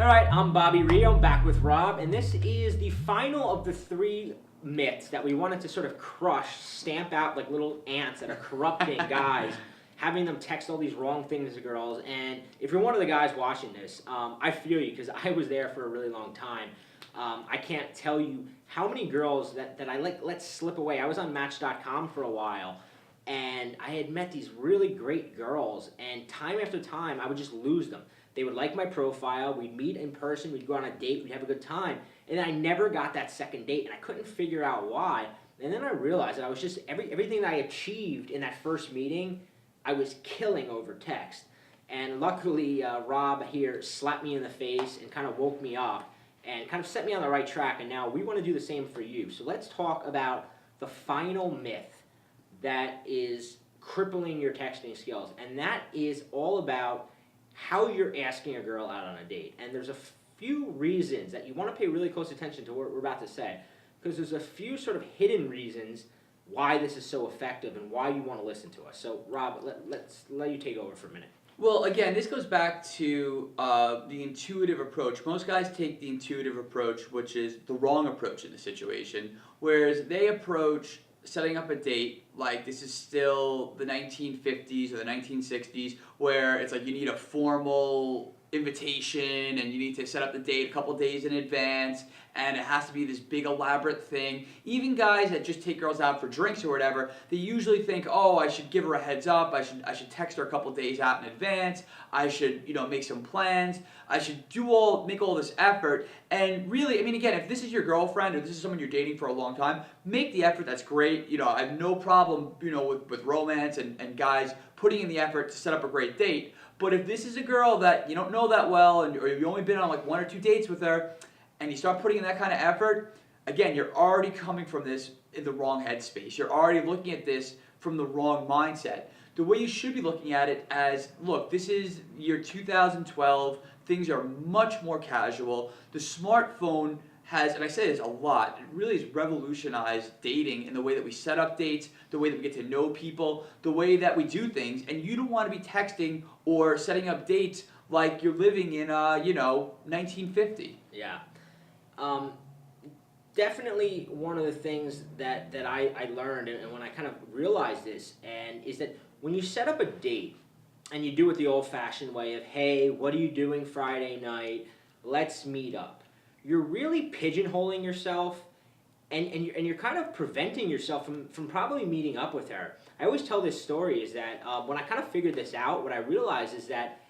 All right, I'm Bobby Rio. I'm back with Rob, and this is the final of the three myths that we wanted to sort of crush, stamp out like little ants that are corrupting guys, having them text all these wrong things to girls. And if you're one of the guys watching this, I feel you because I was there for a really long time. I can't tell you how many girls that I let slip away. I was on Match.com for a while, and I had met these really great girls, and time after time, I would just lose them. They would like my profile. We'd meet in person. We'd go on a date. We'd have a good time. And I never got that second date, and I couldn't figure out why. And then I realized that I was just everything that I achieved in that first meeting, I was killing over text. And luckily, Rob here slapped me in the face and kind of woke me up and kind of set me on the right track. And now we want to do the same for you. So let's talk about the final myth that is crippling your texting skills, and that is all about how you're asking a girl out on a date. And there's a few reasons that you want to pay really close attention to what we're about to say, because there's a few sort of hidden reasons why this is so effective and why you want to listen to us. So Rob, let's let you take over for a minute. Well, again, this goes back to the intuitive approach. Most guys take the intuitive approach, which is the wrong approach in the situation, whereas they approach setting up a date like this is still the 1950s or the 1960s, where it's like you need a formal invitation and you need to set up the date a couple days in advance, and it has to be this big elaborate thing. Even guys that just take girls out for drinks or whatever, they usually think, oh, I should give her a heads up, I should text her a couple days out in advance, I should, make some plans, I should make all this effort. And really, I mean, again, if this is your girlfriend or this is someone you're dating for a long time, make the effort. That's great. I have no problem, with romance and guys putting in the effort to set up a great date. But if this is a girl that you don't know that well, or you've only been on like 1 or 2 dates with her, and you start putting in that kind of effort, again, you're already coming from this in the wrong headspace. You're already looking at this from the wrong mindset. The way you should be looking at it as, look, this is year 2012, things are much more casual. The smartphone has, and I say this a lot, it really has revolutionized dating in the way that we set up dates, the way that we get to know people, the way that we do things, and you don't want to be texting or setting up dates like you're living in, 1950. Yeah. Definitely one of the things that I learned, and when I kind of realized this, and is that when you set up a date and you do it the old-fashioned way of, hey, what are you doing Friday night? Let's meet up. You're really pigeonholing yourself, and you're kind of preventing yourself from probably meeting up with her. I always tell this story is that when I kind of figured this out, what I realized is that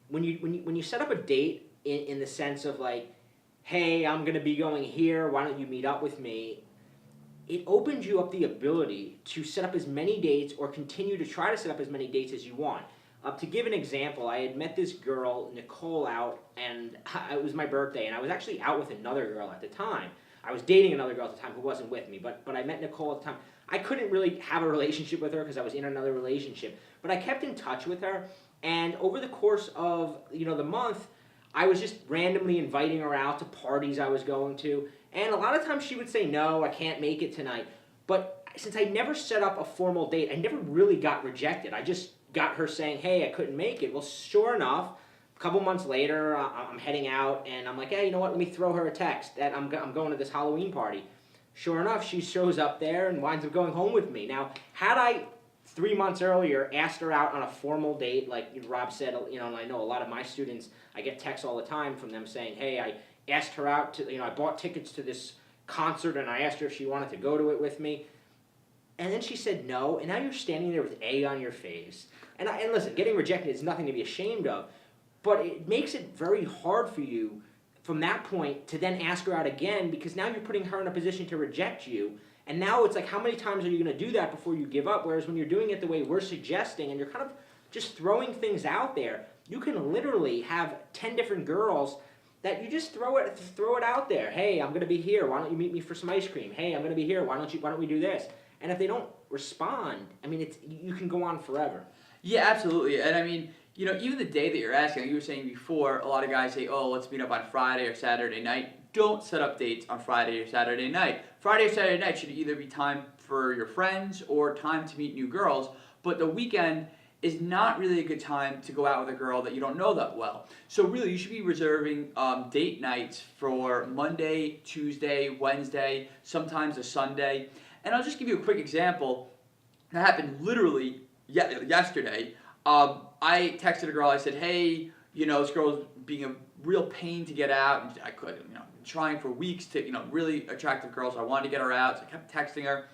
when you set up a date in the sense of like, hey, I'm going to be going here, why don't you meet up with me? It opens you up the ability to set up as many dates or continue to try to set up as many dates as you want. To give an example, I had met this girl, Nicole, out, and it was my birthday, and I was actually out with another girl at the time. I was dating another girl at the time who wasn't with me, but I met Nicole at the time. I couldn't really have a relationship with her because I was in another relationship, but I kept in touch with her, and over the course of the month, I was just randomly inviting her out to parties I was going to, and a lot of times she would say, no, I can't make it tonight. But since I never set up a formal date, I never really got rejected. I just got her saying, hey, I couldn't make it. Well, sure enough, a couple months later, I'm heading out, and I'm like, hey, you know what, let me throw her a text that I'm going to this Halloween party. Sure enough, she shows up there and winds up going home with me. Now, had I 3 months earlier asked her out on a formal date, like Rob said, and I know a lot of my students, I get texts all the time from them saying, hey, I asked her out to, I bought tickets to this concert and I asked her if she wanted to go to it with me. And then she said no, and now you're standing there with egg on your face. And listen, getting rejected is nothing to be ashamed of, but it makes it very hard for you from that point to then ask her out again, because now you're putting her in a position to reject you. And now it's like, how many times are you going to do that before you give up? Whereas when you're doing it the way we're suggesting and you're kind of just throwing things out there, you can literally have 10 different girls that you just throw it out there. Hey, I'm going to be here. Why don't you meet me for some ice cream? Hey, I'm going to be here. Why don't we do this? And if they don't respond, I mean, you can go on forever. Yeah, absolutely. And I mean, even the day that you're asking, like you were saying before, a lot of guys say, oh, let's meet up on Friday or Saturday night. Don't set up dates on Friday or Saturday night. Friday or Saturday night should either be time for your friends or time to meet new girls. But the weekend is not really a good time to go out with a girl that you don't know that well. So really, you should be reserving date nights for Monday, Tuesday, Wednesday, sometimes a Sunday. And I'll just give you a quick example that happened literally yesterday. I texted a girl. I said, "Hey, this girl's being a real pain to get out, and I could, trying for weeks to, really attractive girls. So I wanted to get her out. So I kept texting her,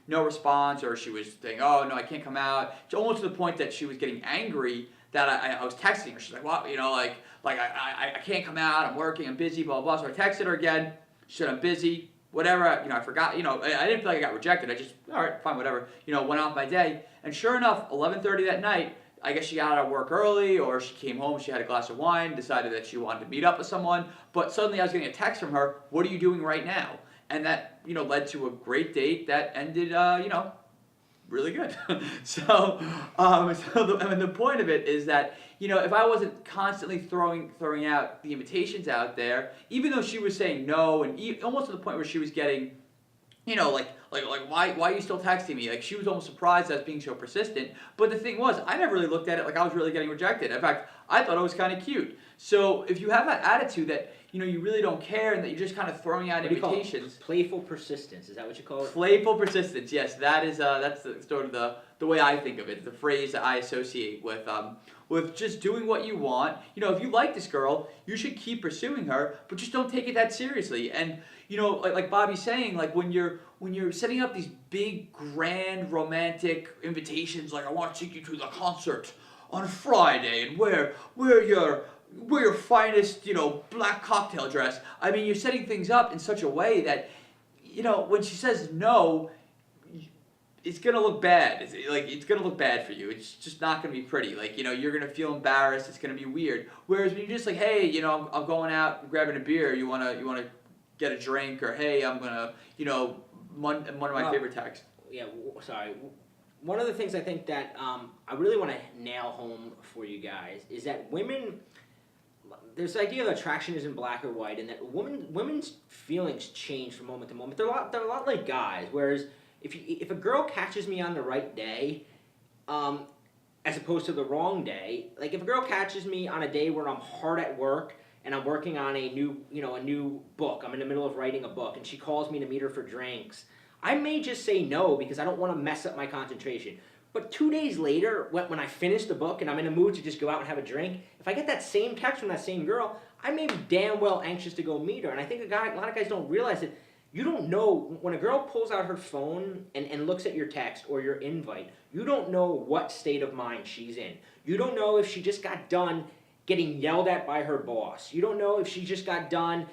no response, or she was saying, "Oh no, I can't come out." It's almost to the point that she was getting angry that I was texting her. She's like, "What? I can't come out. I'm working. I'm busy. Blah blah." So I texted her again. She said, "I'm busy. Whatever." I forgot. I didn't feel like I got rejected. I just, all right, fine, whatever. Went off my day. And sure enough, 11:30 that night, I guess she got out of work early, or she came home, she had a glass of wine, decided that she wanted to meet up with someone, but suddenly I was getting a text from her, "What are you doing right now?" And that, led to a great date that ended, really good. So the point of it is that, if I wasn't constantly throwing out the invitations out there, even though she was saying no, and almost to the point where she was getting, why are you still texting me? Like, she was almost surprised I was being so persistent. But the thing was, I never really looked at it like I was really getting rejected. In fact, I thought it was kind of cute. So if you have that attitude that, you really don't care and that you're just kind of throwing out invitations. Playful persistence, is that what you call it? Playful persistence, yes. That's sort of the way I think of it, the phrase that I associate with just doing what you want. If you like this girl, you should keep pursuing her, but just don't take it that seriously. And like Bobby's saying, like when you're setting up these big, grand, romantic invitations, like, "I want to take you to the concert on Friday and wear your finest, black cocktail dress." I mean, you're setting things up in such a way that, when she says no, it's gonna look bad. It's gonna look bad for you. It's just not gonna be pretty. Like, you're gonna feel embarrassed. It's gonna be weird. Whereas when you're just like, "Hey, I'm going out grabbing a beer. You wanna get a drink?" Or, "Hey, I'm gonna," one of my favorite texts. Yeah, sorry. One of the things I think that I really want to nail home for you guys is that women, there's the idea of attraction isn't black or white, and that women's feelings change from moment to moment. They're a lot like guys. Whereas if a girl catches me on the right day, as opposed to the wrong day, like if a girl catches me on a day where I'm hard at work and I'm working on a new book, I'm in the middle of writing a book, and she calls me to meet her for drinks, I may just say no because I don't want to mess up my concentration. But 2 days later, when I finish the book and I'm in a mood to just go out and have a drink, if I get that same text from that same girl, I may be damn well anxious to go meet her. And I think a lot of guys don't realize that you don't know, when a girl pulls out her phone and looks at your text or your invite, you don't know what state of mind she's in. You don't know if she just got done getting yelled at by her boss. You don't know if she just got done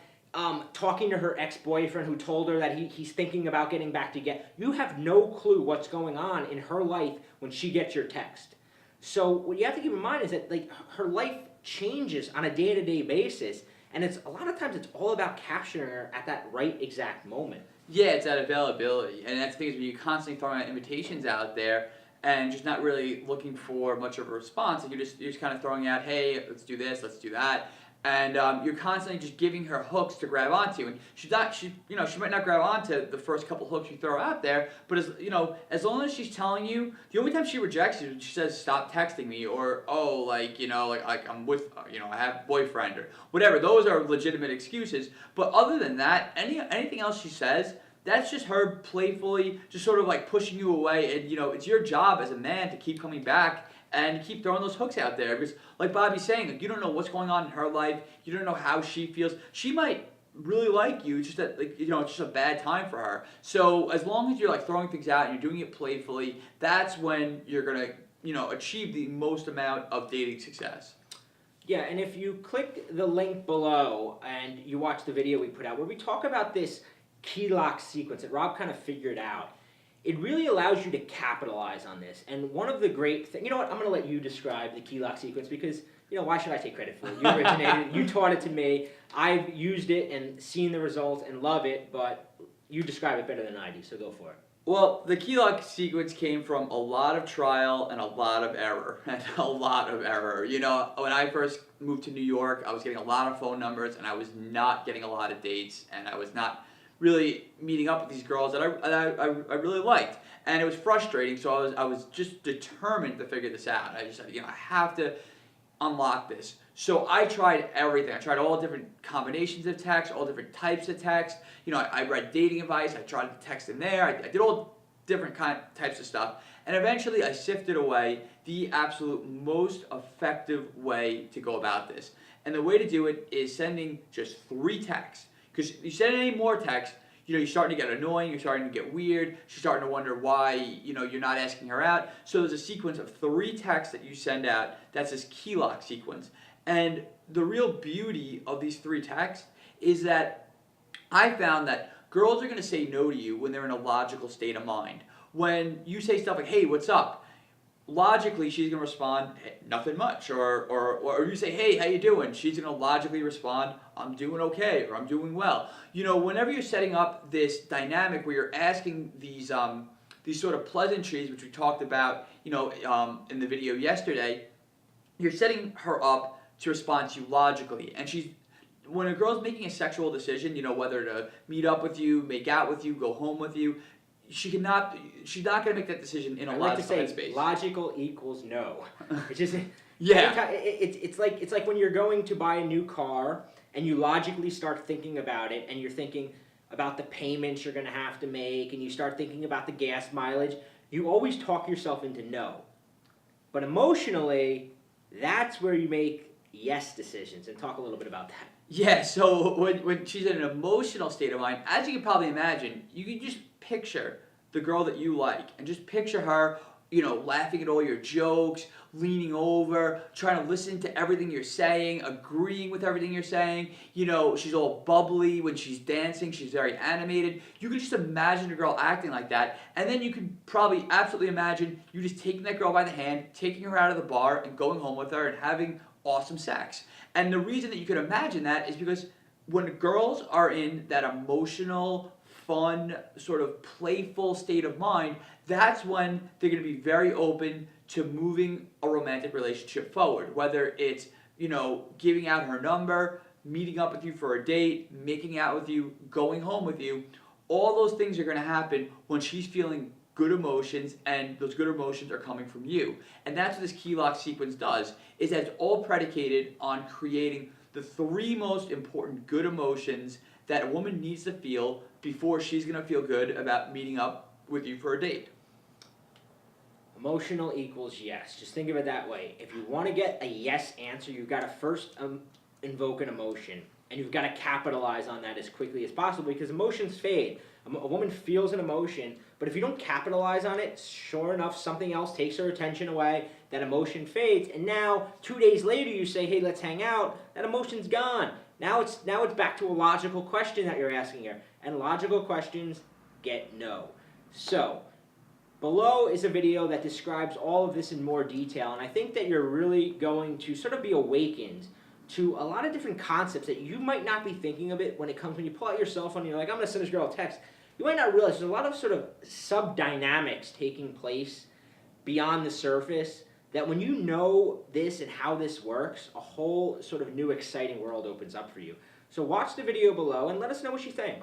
talking to her ex-boyfriend who told her that he's thinking about getting back together. You have no clue what's going on in her life when she gets your text. So what you have to keep in mind is that, like, her life changes on a day-to-day basis, and a lot of times it's all about capturing her at that right exact moment. Yeah, it's that availability, and that's the thing is when you're constantly throwing out invitations out there and just not really looking for much of a response, and you're just kind of throwing out, "Hey, let's do this, let's do that." And you're constantly just giving her hooks to grab onto, and she might not grab onto the first couple hooks you throw out there, but as long as she's telling you, the only time she rejects you, she says, "Stop texting me," or, "Oh, like I'm with, I have a boyfriend," or whatever. Those are legitimate excuses. But other than that, anything else she says, that's just her playfully just sort of like pushing you away, and it's your job as a man to keep coming back and keep throwing those hooks out there, because like Bobby's saying, like, you don't know what's going on in her life, you don't know how she feels. She might really like you, just that, like, it's just a bad time for her. So as long as you're like throwing things out and you're doing it playfully, that's when you're gonna achieve the most amount of dating success. Yeah, and if you click the link below and you watch the video we put out where we talk about this key lock sequence that Rob kind of figured out, it really allows you to capitalize on this. And one of the great things, I'm going to let you describe the key lock sequence because, why should I take credit for it? You originated it, you taught it to me, I've used it and seen the results and love it, but you describe it better than I do, so go for it. Well, the key lock sequence came from a lot of trial and a lot of error. And a lot of error. When I first moved to New York, I was getting a lot of phone numbers and I was not getting a lot of dates, and I was not really meeting up with these girls that I really liked. And it was frustrating, so I was just determined to figure this out. I just said, I have to unlock this. So I tried everything. I tried all different combinations of text, all different types of text. I read dating advice. I tried to text in there. I did all different types of stuff. And eventually I sifted away the absolute most effective way to go about this. And the way to do it is sending just 3 texts. Because you send any more text, you're starting to get annoying, you're starting to get weird, she's starting to wonder why, you're not asking her out. So there's a sequence of 3 texts that you send out. That's this key lock sequence. And the real beauty of these 3 texts is that I found that girls are going to say no to you when they're in a logical state of mind. When you say stuff like, hey, what's up? Logically, she's going to respond, hey, nothing much. Or you say, hey, how you doing? She's going to logically respond, I'm doing okay, or I'm doing well. Whenever you're setting up this dynamic where you're asking these sort of pleasantries, which we talked about, in the video yesterday, you're setting her up to respond to you logically. And when a girl's making a sexual decision, whether to meet up with you, make out with you, go home with you, she's not going to make that decision in a logical headspace. Logical equals no. It's just yeah. It's like when you're going to buy a new car and you logically start thinking about it, and you're thinking about the payments you're going to have to make, and you start thinking about the gas mileage. You always talk yourself into no. But emotionally, that's where you make yes decisions. And talk a little bit about that. Yeah, so when she's in an emotional state of mind, as you can probably imagine, you can just picture the girl that you like, and just picture her, laughing at all your jokes, leaning over, trying to listen to everything you're saying, agreeing with everything you're saying. She's all bubbly when she's dancing, she's very animated. You can just imagine a girl acting like that, and then you can probably absolutely imagine you just taking that girl by the hand, taking her out of the bar, and going home with her and having awesome sex. And the reason that you could imagine that is because when girls are in that emotional, fun, sort of playful state of mind, that's when they're going to be very open to moving a romantic relationship forward. Whether it's, giving out her number, meeting up with you for a date, making out with you, going home with you, all those things are going to happen when she's feeling good emotions, and those good emotions are coming from you. And that's what this key lock sequence does, is that it's all predicated on creating the 3 most important good emotions that a woman needs to feel before she's going to feel good about meeting up with you for a date. Emotional equals yes. Just think of it that way. If you want to get a yes answer, you've got to first invoke an emotion. And you've got to capitalize on that as quickly as possible, because emotions fade. A woman feels an emotion, but if you don't capitalize on it, sure enough, something else takes her attention away, that emotion fades, and now 2 days later you say, hey, let's hang out, that emotion's gone. Now it's back to a logical question that you're asking her, and logical questions get no. So, below is a video that describes all of this in more detail, and I think that you're really going to sort of be awakened to a lot of different concepts that you might not be thinking of it when you pull out your cell phone and you're like, I'm going to send this girl a text. You might not realize there's a lot of sort of sub-dynamics taking place beyond the surface that when you know this and how this works, a whole sort of new exciting world opens up for you. So watch the video below and let us know what you think.